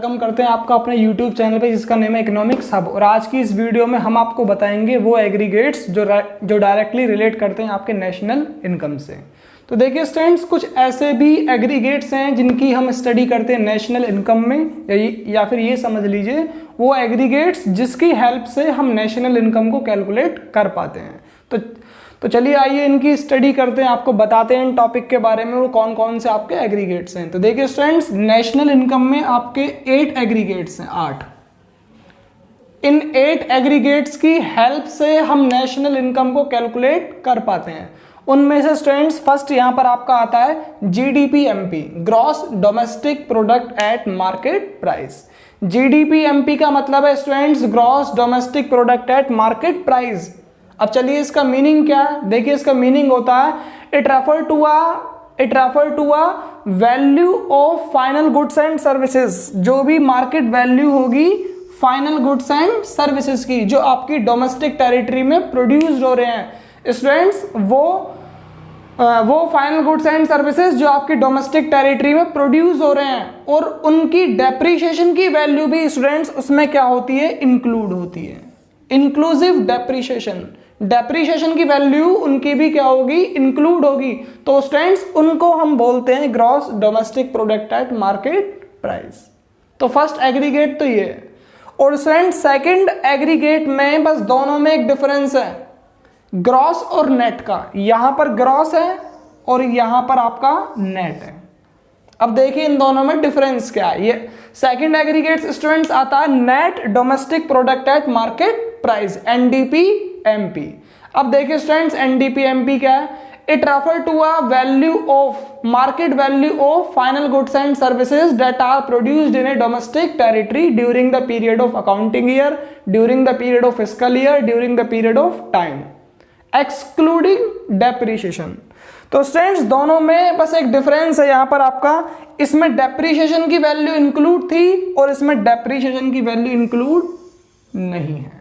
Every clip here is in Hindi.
वेलकम करते हैं आपका अपने YouTube चैनल पे जिसका नेम है इकोनॉमिक्स हब। और आज की इस वीडियो में हम आपको बताएंगे वो एग्रीगेट्स जो डायरेक्टली रिलेट करते हैं आपके नेशनल इनकम से। तो देखिए स्टूडेंट्स, कुछ ऐसे भी एग्रीगेट्स हैं जिनकी हम स्टडी करते हैं नेशनल इनकम में, या फिर ये समझ लीजिए वो एग्रीगेट्स जिसकी हेल्प से हम नेशनल इनकम को कैलकुलेट कर पाते हैं। तो चलिए आइए इनकी स्टडी करते हैं, आपको बताते हैं इन टॉपिक के बारे में वो कौन कौन से आपके एग्रीगेट्स हैं। तो देखिए स्टूडेंट्स, नेशनल इनकम में आपके 8 एग्रीगेट्स हैं, 8। इन 8 एग्रीगेट्स की हेल्प से हम नेशनल इनकम को कैलकुलेट कर पाते हैं। उनमें से स्टूडेंट्स फर्स्ट यहां पर आपका आता है GDP-MP, gross domestic product at market price. GDP-MP का मतलब है students gross domestic product at market price. अब चलिए इसका मीनिंग क्या है, देखिए इसका मीनिंग होता है it refer to a value of final goods and services. जो भी मार्केट वैल्यू होगी फाइनल गुड्स एंड सर्विसेज की जो आपकी डोमेस्टिक टेरिटरी में प्रोड्यूस्ड हो रहे हैं स्टूडेंट्स, वो फाइनल गुड्स एंड सर्विसेज जो आपकी डोमेस्टिक टेरिटरी में प्रोड्यूस हो रहे हैं और उनकी डेप्रिसिएशन की वैल्यू भी स्टूडेंट्स उसमें क्या होती है, इंक्लूड होती है। इंक्लूसिव डेप्रिसिएशन की वैल्यू उनकी भी क्या होगी, इंक्लूड होगी। तो स्टूडेंट्स उनको हम बोलते हैं gross domestic product at market price. तो फर्स्ट एग्रीगेट तो ये है। और स्टूडेंट्स सेकंड एग्रीगेट में बस दोनों में एक डिफरेंस है, ग्रॉस और नेट का। यहां पर ग्रॉस है और यहां पर आपका नेट है। अब देखिए इन दोनों में डिफरेंस क्या है। ये सेकंड एग्रीगेट स्टूडेंट्स आता है net domestic product at market price, NDP-MP। अब देखिए स्टूडेंट्स NDP-MP क्या है, it refer to a value of market value of final goods and services that are produced in a domestic territory during the period of accounting year, during the period of fiscal year, during the period of time, excluding depreciation. तो स्टूडेंट्स दोनों में बस एक डिफरेंस है यहां पर आपका, इसमें डेप्रिसिएशन की वैल्यू इंक्लूड थी और इसमें डेप्रिसिएशन की वैल्यू इंक्लूड नहीं है।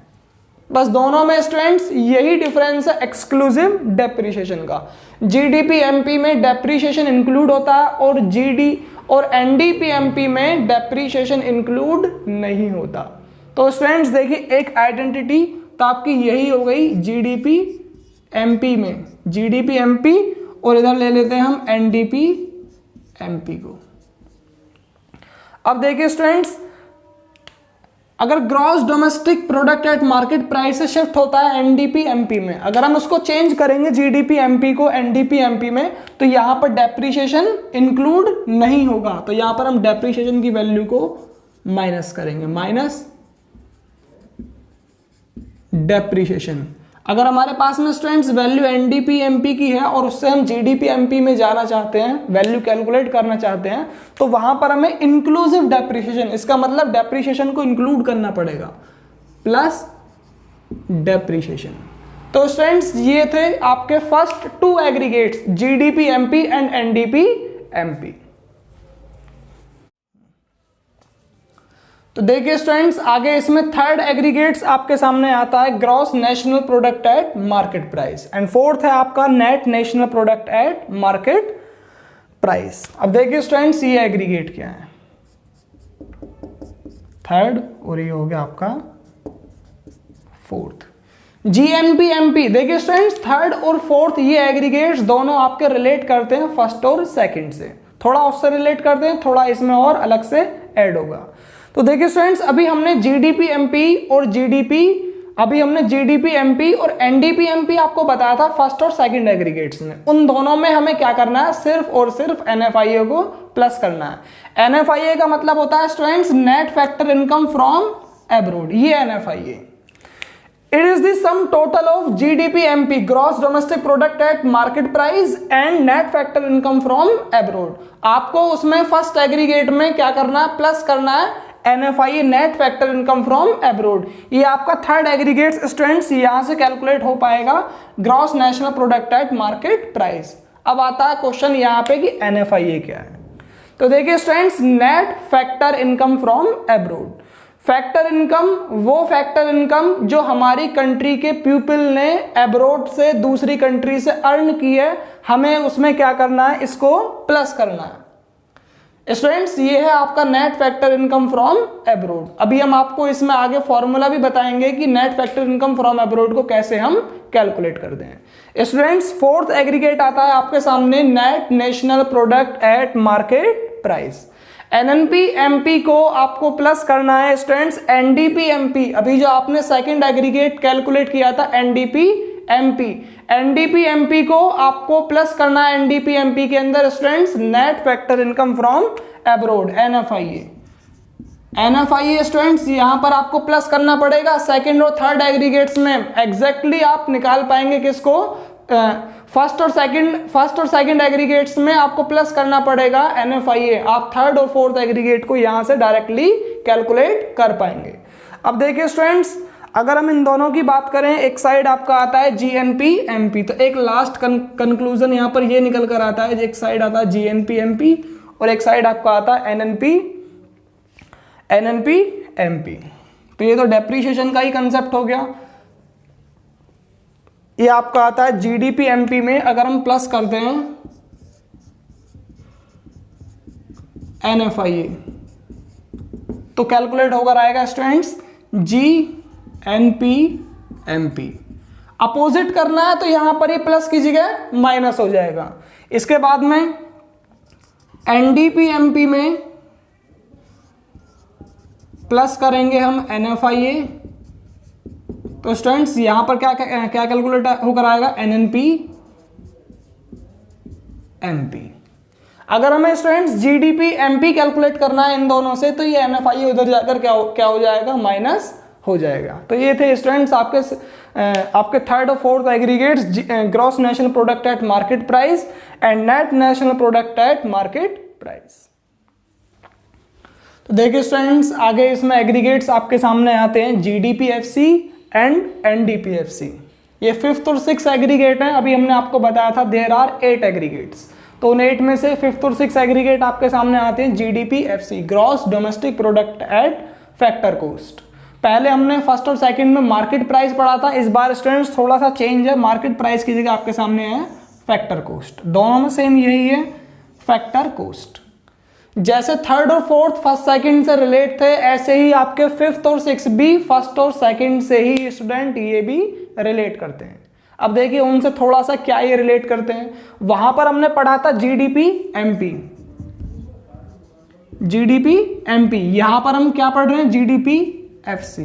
बस दोनों में स्टूडेंट्स यही डिफरेंस है एक्सक्लूसिव डेप्रिसिएशन का। GDP-MP में डेप्रिसिएशन इंक्लूड होता है और NDP-MP में डेप्रिसिएशन इंक्लूड नहीं होता। तो स्टूडेंट्स देखिए एक आइडेंटिटी तो आपकी यही हो गई GDP-MP में, GDP-MP, और इधर ले लेते हैं हम NDP-MP को। अब देखिए स्टूडेंट्स, अगर gross domestic product at market price से शिफ्ट होता है NDP-MP में, अगर हम उसको चेंज करेंगे GDP-MP को NDP-MP में, तो यहां पर डेप्रिसिएशन इंक्लूड नहीं होगा। तो यहां पर हम डेप्रिसिएशन की वैल्यू को माइनस करेंगे, माइनस डेप्रिसिएशन। अगर हमारे पास में स्टूडेंट्स वैल्यू NDP-MP की है और उससे हम GDP-MP में जाना चाहते हैं, वैल्यू कैलकुलेट करना चाहते हैं, तो वहां पर हमें इंक्लूसिव डेप्रिसिएशन, इसका मतलब डेप्रिसिएशन को इंक्लूड करना पड़ेगा, प्लस डेप्रिसिएशन। तो स्टूडेंट्स ये थे आपके first 2 aggregates, GDP-MP and NDP-MP। तो देखिए स्टूडेंट्स आगे इसमें थर्ड एग्रीगेट्स आपके सामने आता है gross national product at market price, and fourth है आपका net national product at market price. अब देखिए स्टूडेंट्स ये एग्रीगेट क्या है, थर्ड, और ये हो गया आपका फोर्थ, GNP-MP। देखिए स्टूडेंट्स थर्ड और फोर्थ ये एग्रीगेट्स दोनों आपके रिलेट करते हैं फर्स्ट और सेकंड से, थोड़ा उससे रिलेट करते हैं, थोड़ा इसमें और अलग से ऐड होगा। तो देखिए स्टूडेंट्स अभी हमने GDP-MP और NDP-MP आपको बताया था फर्स्ट और सेकंड एग्रीगेट्स में। उन दोनों में हमें क्या करना है, सिर्फ और सिर्फ NFIA को प्लस करना है। NFIA का मतलब होता है students net factor income from abroad, ये NFIA। It is the sum total of GDP-MP gross domestic product at market price and net factor income from abroad. आपको उसमें फर्स्ट एग्रीगेट में क्या करना है, प्लस करना है NFIA net factor income from abroad. ये आपका थर्ड एग्रीगेट स्टूडेंट्स यहां से कैलकुलेट हो पाएगा gross national product at market price. अब आता है क्वेश्चन यहां पे कि NFIA क्या है। तो देखिए students net factor income from abroad, factor income वो फैक्टर इनकम जो हमारी कंट्री के पीपल ने एब्रोड से दूसरी कंट्री से अर्न की है, हमें उसमें क्या करना है, इसको प्लस करना है। स्टूडेंट्स ये है आपका net factor income from abroad. अभी हम आपको इसमें आगे फॉर्मूला भी बताएंगे कि net factor income from abroad को कैसे हम कैलकुलेट करते हैं। स्टूडेंट्स फोर्थ एग्रीगेट आता है आपके सामने net national product at market price. NNP MP को आपको प्लस करना है स्टूडेंट्स एनडीपी एमपी। अभी जो आपने सेकंड एग्रीगेट कैलकुलेट किया था एनडीपी एमपी, एनडीपी एमपी को आपको प्लस करना है एनडीपी एमपी के अंदर students net factor income from abroad NFIA. NFIA students यहां पर आपको प्लस करना पड़ेगा। सेकंड और थर्ड एग्रीगेट्स में एग्जैक्टली आप निकाल पाएंगे किसको, फर्स्ट और सेकंड एग्रीगेट्स में आपको प्लस करना पड़ेगा एनएफआईए। आप थर्ड और फोर्थ एग्रीगेट को यहां से डायरेक्टली कैलकुलेट कर पाएंगे। अब देखिए स्टूडेंट्स, अगर हम इन दोनों की बात करें, एक साइड आपका आता है जीएनपी एमपी, तो एक लास्ट कंक्लूजन यहां पर ये निकल कर आता है, एक साइड आता है जीएनपी एमपी और एक साइड आपका आता है एनएनपी एमपी। तो ये तो डेप्रीशिएशन का ही कंसेप्ट हो गया। ये आपका आता है जीडीपी एमपी में अगर हम प्लस करते हैं एनएफआईए तो कैलकुलेट होकर आएगा स्टूडेंट्स जी एनपी एमपी। अपोजिट करना है तो यहां पर ये प्लस की जगह माइनस हो जाएगा। इसके बाद में एनडीपी एमपी में प्लस करेंगे हम एनएफआईए तो स्टूडेंट्स यहां पर क्या क्या कैलकुलेट होकर आएगा एनएनपी एमपी। अगर हमें स्टूडेंट्स जीडीपी एमपी कैलकुलेट करना है इन दोनों से तो ये एनएफआईए उधर जाकर क्या हो जाएगा, माइनस हो जाएगा। तो ये थे स्टूडेंट्स आपके थर्ड और fourth aggregates, gross national product at market price and net national product at market price. तो देखिए स्टूडेंट्स आगे इसमें एग्रीगेट्स आपके सामने आते हैं जीडीपीएफसी एंड एनडीपीएफसी। ये फिफ्थ और सिक्स एग्रीगेट हैं। अभी हमने आपको बताया था देयर आर 8 एग्रीगेट्स, तो उन 8 में से फिफ्थ और सिक्स एग्रीगेट आपके सामने आते हैं GDPFC, gross domestic product at factor cost. पहले हमने फर्स्ट और सेकंड में मार्केट प्राइस पढ़ा था, इस बार स्टूडेंट्स थोड़ा सा चेंज है, मार्केट प्राइस की जगह आपके सामने है फैक्टर कॉस्ट। दोनों में सेम यही है फैक्टर कॉस्ट। जैसे थर्ड और फोर्थ फर्स्ट सेकंड से रिलेट थे, ऐसे ही आपके फिफ्थ और सिक्स भी फर्स्ट और सेकंड से ही स्टूडेंट ये भी रिलेट करते हैं। अब देखिए उनसे थोड़ा सा क्या ये रिलेट करते हैं। वहां पर हमने पढ़ा था जीडीपी एमपी, यहां पर हम क्या पढ़ रहे हैं जीडीपी एफसी।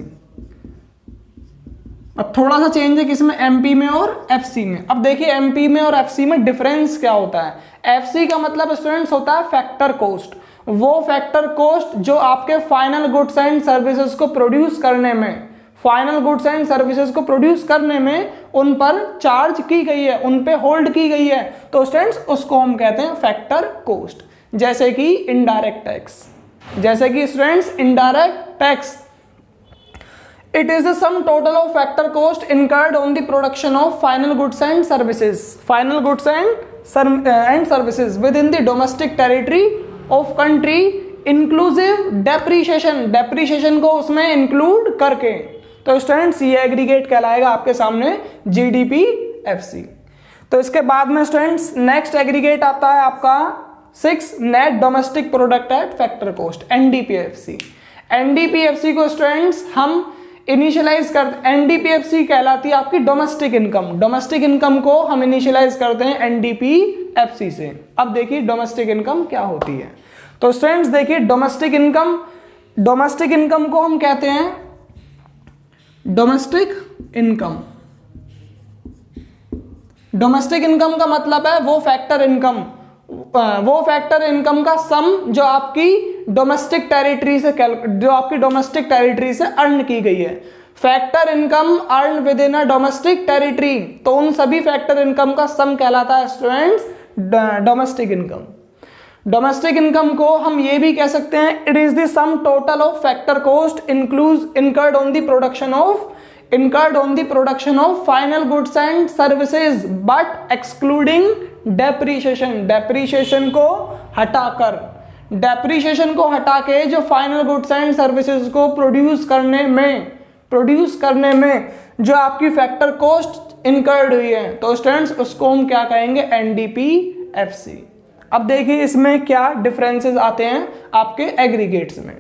अब थोड़ा सा चेंज है किसमें, एमपी में और एफसी में। अब देखिए एमपी में और एफसी में डिफरेंस क्या होता है। एफसी का मतलब स्टूडेंट्स होता है फैक्टर कॉस्ट, वो फैक्टर कॉस्ट जो आपके फाइनल गुड्स एंड सर्विसेज को प्रोड्यूस करने में उन पर चार्ज की गई है, उन पे होल्ड की गई है, तो स्टूडेंट्स उसको हम कहते हैं फैक्टर कॉस्ट। जैसे कि indirect tax, it is the sum total of factor cost incurred on the production of final goods and services within the domestic territory of country inclusive depreciation को उसमें include करके। तो स्टूडेंट्स ये एग्रीगेट कहलाएगा आपके सामने जीडीपीएफसी। तो इसके बाद में स्टूडेंट्स नेक्स्ट एग्रीगेट आता है आपका 6 net domestic product at factor cost NDPFC. NDPFC को स्टूडेंट्स हम इनिशियलाइज करते, एनडीपीएफसी कहलाती है आपकी डोमेस्टिक इनकम को हम इनिशियलाइज करते हैं एनडीपीएफसी से। अब देखिए डोमेस्टिक इनकम क्या होती है। तो स्टूडेंट्स देखिए डोमेस्टिक इनकम को हम कहते हैं डोमेस्टिक इनकम का मतलब है वो फैक्टर इनकम का सम जो आपकी डोमेस्टिक टेरिटरी से अर्न की गई है। Factor income earn with in a domestic territory, तो उन सभी फैक्टर इनकम का सम कहलाता है स्टूडेंट्स डोमेस्टिक इनकम को हम ये भी कह सकते हैं it is the sum total of factor cost incurred on the production of final goods and services but excluding depreciation को हटा के जो फाइनल गुड्स एंड सर्विसेज को प्रोड्यूस करने में जो आपकी फैक्टर कॉस्ट इनकर्ड हुई है, तो स्टूडेंट्स उसको हम क्या कहेंगे एनडीपीएफसी। अब देखिए इसमें क्या डिफरेंसेस आते हैं आपके एग्रीगेट्स में।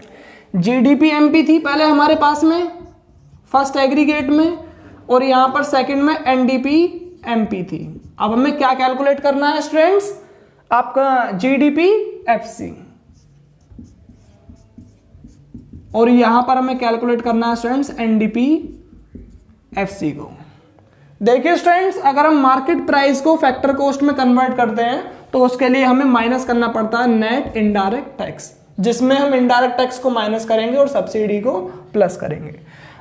जीडीपी एमपी थी पहले हमारे पास में फर्स्ट एग्रीगेट में, और यहां पर सेकंड में एनडीपी एमपी थी। अब हमें क्या कैलकुलेट करना है स्टूडेंट्स, आपका जीडीपी एफसी, और यहां पर हमें कैलकुलेट करना है स्टूडेंट्स एनडीपी एफसी को। देखिए स्टूडेंट्स, अगर हम मार्केट प्राइस को फैक्टर कॉस्ट में कन्वर्ट करते हैं तो उसके लिए हमें माइनस करना पड़ता है नेट इनडायरेक्ट टैक्स, जिसमें हम इनडायरेक्ट टैक्स को माइनस करेंगे और सब्सिडी को प्लस करेंगे।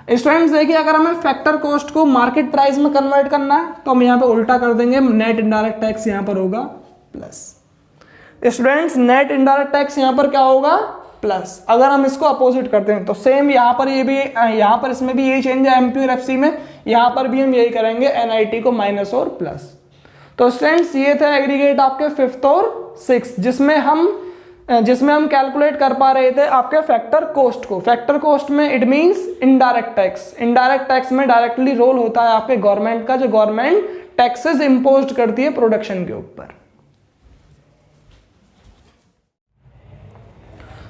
स्टूडेंट्स देखिए, अगर हमें फैक्टर कॉस्ट को मार्केट प्राइस में कन्वर्ट करना है तो हम यहाँ पे उल्टा कर देंगे, नेट इनडायरेक्ट टैक्स यहाँ पर होगा plus. Students net indirect tax यहाँ पर क्या होगा, प्लस। अगर हम इसको अपोजिट करते हैं तो सेम यहाँ पर ये भी, यहाँ पर इसमें भी यही चेंज है एमपी और एफसी में, यहाँ पर भी हम यही करेंगे, एनआईटी को माइनस और प्लस। तो स्टूडेंट्स ये थे एग्रीगेट आपके फिफ्थ और सिक्स, जिसमें हम कैलकुलेट कर पा रहे थे आपके फैक्टर कॉस्ट को। फैक्टर कॉस्ट में it means indirect tax. Indirect tax में डायरेक्टली रोल होता है आपके गवर्नमेंट का, जो गवर्नमेंट टैक्सेस इंपोज करती है प्रोडक्शन के ऊपर।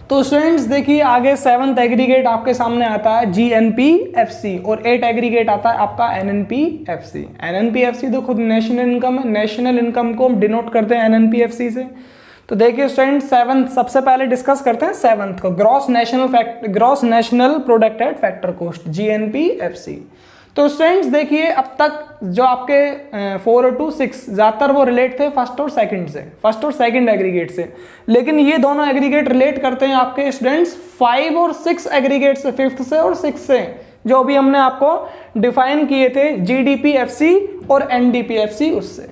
तो स्टूडेंट्स देखिए आगे सेवंथ एग्रीगेट आपके सामने आता है जीएनपीएफसी, और 8 एग्रीगेट आता है आपका एनएनपीएफसी। एनएनपीएफसी तो खुद नेशनल इनकम है, नेशनल इनकम को हम डिनोट करते हैं एनएनपीएफसी से। तो देखिए स्टूडेंट्स सेवंथ सबसे पहले डिस्कस करते हैं सेवंथ को, gross national product at factor cost, GNPFC. तो स्टूडेंट्स देखिए अब तक जो आपके 4 और 2 6 ज्यादातर वो रिलेट थे फर्स्ट और सेकंड से, फर्स्ट और सेकंड एग्रीगेट से, लेकिन ये दोनों एग्रीगेट रिलेट करते हैं आपके स्टूडेंट्स 5 और 6 एग्रीगेट से, फिफ्थ से और 6 से, जो अभी हमने आपको डिफाइन किए थे जीडीपीएफसी और एनडीपीएफसी उससे।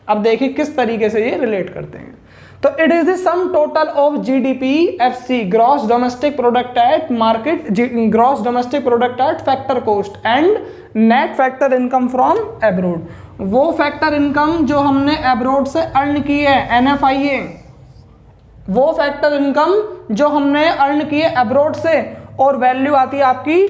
अब देखिए किस तरीके से ये रिलेट करते हैं। तो it is the sum total of GDPFC, gross domestic product at market, gross domestic product at factor cost and net factor income from abroad. वो फैक्टर इनकम जो हमने एब्रोड से अर्न की है, एनएफआईए, वो फैक्टर इनकम जो हमने अर्न की है एब्रोड से, और वैल्यू आती है आपकी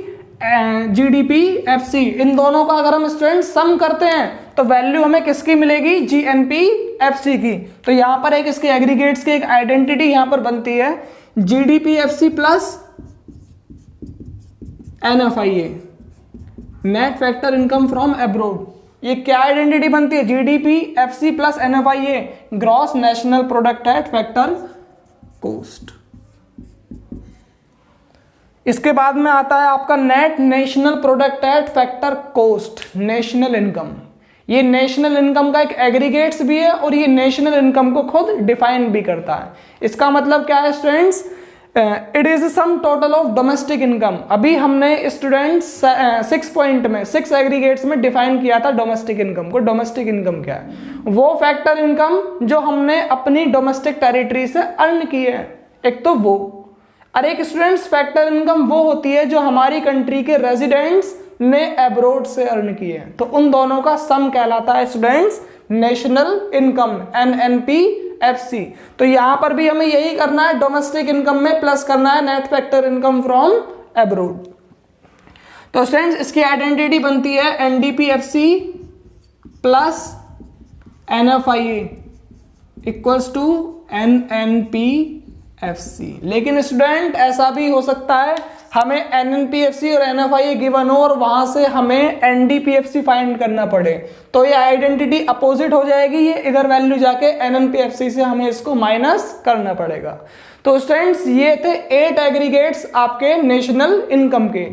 जीडीपीएफसी। इन दोनों का अगर हम स्टूडेंट सम करते हैं तो वैल्यू हमें किसकी मिलेगी, जीएनपीएफसी की। तो यहां पर एक इसके एग्रीगेट्स की एक आइडेंटिटी यहां पर बनती है, GDPFC plus NFIA, net factor income from abroad. ये क्या आइडेंटिटी बनती है, GDPFC plus NFIA, gross national product at factor cost. इसके बाद में आता है आपका net national product at factor cost, national income. ये नेशनल इनकम का एक एग्रीगेट्स भी है और ये नेशनल इनकम को खुद डिफाइन भी करता है। इसका मतलब क्या है students, it is some total of domestic income. अभी हमने स्टूडेंट्स 6 पॉइंट में 6 एग्रीगेट्स में डिफाइन किया था डोमेस्टिक इनकम को। डोमेस्टिक इनकम क्या है, वो फैक्टर इनकम जो हमने अपनी डोमेस्टिक टेरिटरी से अर्न की है, एक तो वो, और एक स्टूडेंट्स फैक्टर इनकम वो होती है जो हमारी कंट्री के रेजिडेंट्स ने एब्रोड से अर्न की है। तो उन दोनों का सम कहलाता है स्टूडेंट्स नेशनल इनकम, एनएनपीएफसी। तो यहां पर भी हमें यही करना है, डोमेस्टिक इनकम में प्लस करना है net factor income from abroad. तो स्टूडेंट्स इसकी आइडेंटिटी बनती है NDPFC plus NFIA equals to एनएनपीएफसी। लेकिन स्टूडेंट ऐसा भी हो सकता है हमें एनएनपीएफसी और एनएफआईए गिवन हो और वहां से हमें एनडीपीएफसी फाइंड करना पड़े, तो ये आइडेंटिटी अपोजिट हो जाएगी, ये इधर वैल्यू जाके एनएनपीएफसी से हमें इसको माइनस करना पड़ेगा। तो स्टूडेंट्स ये थे 8 एग्रीगेट्स आपके नेशनल इनकम के,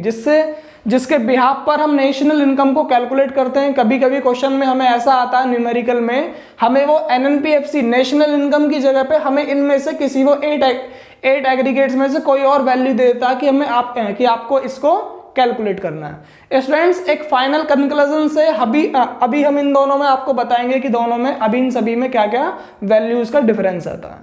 जिसके बिहाफ पर हम नेशनल इनकम को कैलकुलेट करते हैं। कभी कभी क्वेश्चन में हमें ऐसा आता है न्यूमेरिकल में, हमें वो एनएनपीएफसी नेशनल इनकम की जगह पे हमें इनमें से किसी वो 8 एग्रीगेट्स में से कोई और वैल्यू दे देता है कि आपको इसको कैलकुलेट करना है। स्टूडेंट्स एक फाइनल कंक्लूजन से अभी हम इन दोनों में आपको बताएंगे कि दोनों में अभी इन सभी में क्या क्या वैल्यूज का डिफरेंस आता है।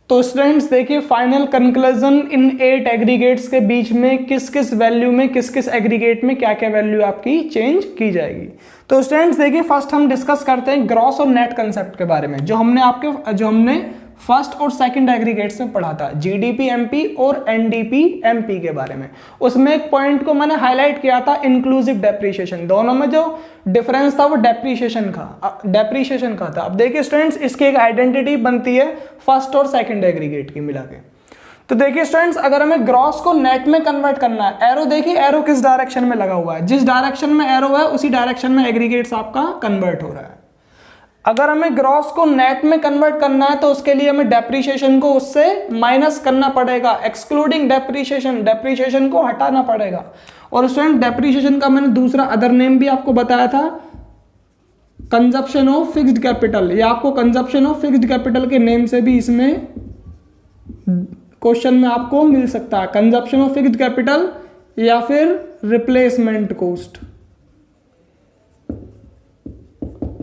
तो स्टूडेंट्स देखिए फाइनल कंक्लूजन इन 8 एग्रीगेट्स के बीच में किस किस वैल्यू में किस किस एग्रीगेट में क्या क्या वैल्यू आपकी चेंज की जाएगी। तो स्टूडेंट्स देखिए फर्स्ट हम डिस्कस करते हैं ग्रॉस और नेट कंसेप्ट के बारे में, जो हमने फर्स्ट और सेकंड एग्रीगेट्स में पढ़ा था, जीडीपी एमपी और एनडीपी एमपी के बारे में। उसमें एक पॉइंट को मैंने हाईलाइट किया था, इंक्लूसिव डेप्रीशिएशन। दोनों में जो डिफरेंस था वो डेप्रीशिएशन का था। अब देखिए स्टूडेंट्स, इसकी एक आइडेंटिटी बनती है फर्स्ट और सेकंड एग्रीगेट की मिला के। तो देखिए स्टूडेंट्स, अगर हमें ग्रॉस को नेट में कन्वर्ट करना है, एरो देखिए, एरो किस डायरेक्शन में लगा हुआ है, जिस डायरेक्शन में एरो है उसी डायरेक्शन में एग्रीगेट्स आपका कन्वर्ट हो रहा है। अगर हमें ग्रॉस को नेट में कन्वर्ट करना है तो उसके लिए हमें डेप्रीशिएशन को उससे माइनस करना पड़ेगा, एक्सक्लूडिंग डेप्रीशिएशन को हटाना पड़ेगा। और स्टूडेंट, डेप्रीशिएशन का मैंने दूसरा अदर नेम भी आपको बताया था, कंजप्शन ऑफ फिक्स्ड कैपिटल। या आपको कंजप्शन ऑफ फिक्स्ड कैपिटल के नेम से भी इसमें क्वेश्चन में आपको मिल सकता है, कंजप्शन ऑफ फिक्स्ड कैपिटल या फिर रिप्लेसमेंट कॉस्ट।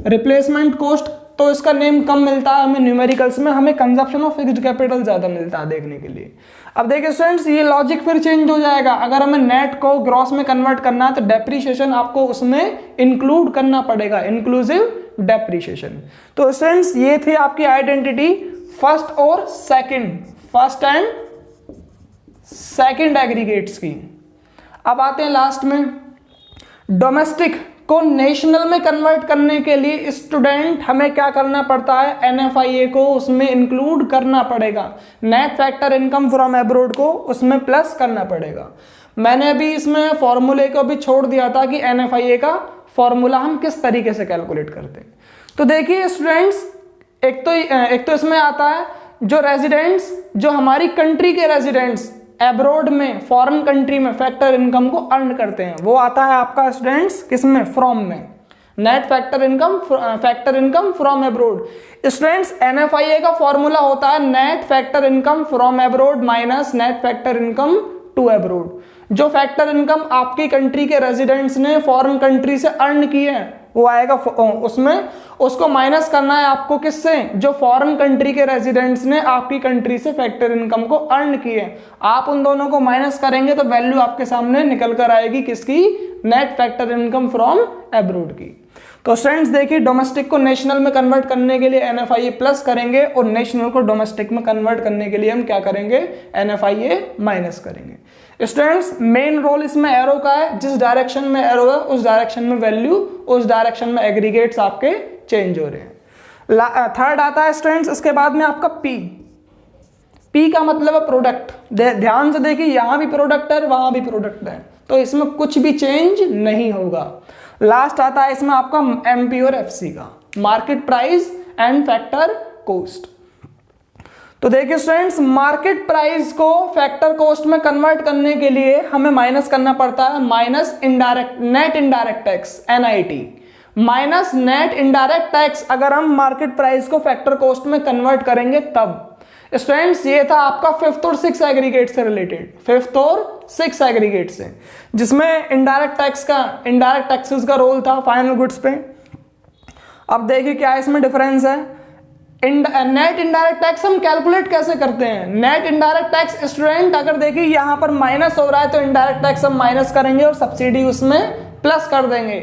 रिप्लेसमेंट कॉस्ट तो इसका नेम कम मिलता है हमें न्यूमेरिकल्स में, हमें कंजप्शन ऑफ फिक्स्ड कैपिटल ज्यादा मिलता है देखने के लिए। अब देखिए स्टूडेंट्स, ये लॉजिक फिर चेंज हो जाएगा। अगर हमें नेट को ग्रॉस में कन्वर्ट करना है तो डेप्रीशिएशन आपको उसमें इंक्लूड करना पड़ेगा, इंक्लूसिव डेप्रीशिएशन। तो स्टूडेंट्स, ये थी आपकी आइडेंटिटी फर्स्ट और second, first and second aggregates की। अब आते हैं लास्ट में, डोमेस्टिक को नेशनल में कन्वर्ट करने के लिए स्टूडेंट हमें क्या करना पड़ता है, एनएफआईए को उसमें इंक्लूड करना पड़ेगा, net factor income from abroad को उसमें प्लस करना पड़ेगा। मैंने अभी इसमें फॉर्मूले को भी छोड़ दिया था कि एनएफआईए का फॉर्मूला हम किस तरीके से कैलकुलेट करते हैं। तो देखिए स्टूडेंट्स, एक तो इसमें आता है जो रेजिडेंट्स, जो हमारी कंट्री के रेजिडेंट्स एब्रोड में, फॉरेन कंट्री में फैक्टर इनकम को अर्न करते हैं, वो आता है आपका स्टूडेंट्स किसमें, फ्रॉम में, net factor income from abroad. Students, NFIA का फॉर्मूला होता है net factor income from abroad minus net factor income to abroad. जो फैक्टर इनकम आपकी कंट्री के रेजिडेंट्स ने फॉरेन कंट्री से अर्न की है वो आएगा उसमें, उसको माइनस करना है आपको किससे, जो फॉरेन कंट्री के रेजिडेंट्स ने आपकी कंट्री से फैक्टर इनकम को अर्न की है। आप उन दोनों को माइनस करेंगे तो वैल्यू आपके सामने निकल कर आएगी किसकी, net factor income from abroad की। तो स्टूडेंट्स देखिए, डोमेस्टिक को नेशनल में कन्वर्ट करने के लिए एनएफआईए प्लस करेंगे और नेशनल को डोमेस्टिक में कन्वर्ट करने के लिए हम क्या करेंगे, एनएफआईए माइनस करेंगे। स्टूडेंट्स, मेन रोल इसमें एरो का है, जिस डायरेक्शन में एरो है उस डायरेक्शन में वैल्यू, उस डायरेक्शन में एग्रीगेट्स आपके चेंज हो रहे हैं। थर्ड आता है स्टूडेंट्स इसके बाद में आपका पी का मतलब है प्रोडक्ट। ध्यान से देखिए, यहां भी प्रोडक्ट है वहां भी प्रोडक्ट है, तो इसमें कुछ भी चेंज नहीं होगा। लास्ट आता है इसमें आपका एमपी और एफसी का, market price and factor cost. तो देखिए स्टूडेंट्स, मार्केट प्राइस को फैक्टर कॉस्ट में कन्वर्ट करने के लिए हमें माइनस करना पड़ता है, minus indirect net indirect tax NIT, minus net indirect tax अगर हम मार्केट प्राइस को फैक्टर कॉस्ट में कन्वर्ट करेंगे तब। स्टूडेंट्स, ये था आपका फिफ्थ और सिक्स एग्रीगेट से रिलेटेड, फिफ्थ और सिक्स एग्रीगेट से, जिसमें इनडायरेक्ट टैक्सेस का रोल था फाइनल गुड्स पे। अब देखिए क्या इसमें डिफरेंस है। नेट इनडायरेक्ट टैक्स हम कैलकुलेट कैसे करते हैं, नेट इनडायरेक्ट टैक्स स्टूडेंट, अगर देखिए यहां पर माइनस हो रहा है तो इनडायरेक्ट टैक्स हम माइनस करेंगे और सब्सिडी उसमें प्लस कर देंगे।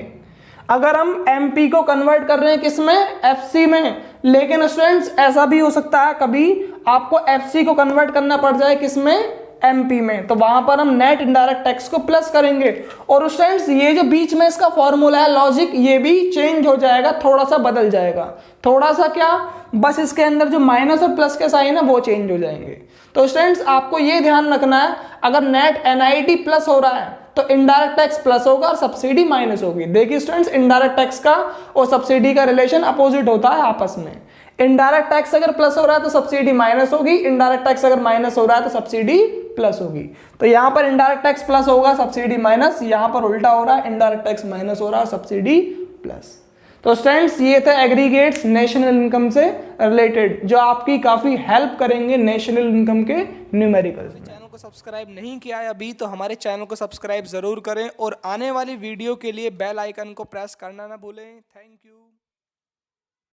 अगर हम एमपी को कन्वर्ट कर रहे हैं किसमें, एफसी में, लेकिन स्टूडेंट्स ऐसा भी हो सकता है कभी आपको एफसी को कन्वर्ट करना पड़ जाए किसमें, एमपी में, तो वहां पर हम नेट इनडायरेक्ट टैक्स को प्लस करेंगे। और स्टूडेंट्स, ये जो बीच में इसका फॉर्मूला है लॉजिक, ये भी चेंज हो जाएगा, थोड़ा सा बदल जाएगा, थोड़ा सा क्या, बस इसके अंदर जो माइनस और प्लस के साइन है वो चेंज हो जाएंगे। तो स्टूडेंट्स, आपको ये ध्यान रखना है, अगर नेट एनआईटी प्लस हो रहा है तो इनडायरेक्ट टैक्स प्लस होगा और सब्सिडी माइनस होगी। देखिए स्टूडेंट्स, इनडायरेक्ट टैक्स का और सब्सिडी का रिलेशन अपोजिट होता है आपस में। इनडायरेक्ट टैक्स अगर प्लस हो रहा है तो सब्सिडी माइनस होगी, इनडायरेक्ट टैक्स अगर माइनस हो रहा है तो सब्सिडी प्लस होगी। तो यहां पर इनडायरेक्ट टैक्स प्लस होगा, सब्सिडी माइनस, यहां पर उल्टा हो रहा है, इनडायरेक्ट टैक्स माइनस हो रहा है, सब्सिडी प्लस। तो स्टूडेंट्स, ये थे एग्रीगेट्स नेशनल इनकम से रिलेटेड, जो आपकी काफी हेल्प करेंगे नेशनल इनकम के न्यूमेरिकल्स में। चैनल को सब्सक्राइब नहीं किया है अभी तो हमारे चैनल को सब्सक्राइब जरूर करें और आने वाली वीडियो के लिए बेल आइकन को प्रेस करना ना भूलें। Thank you.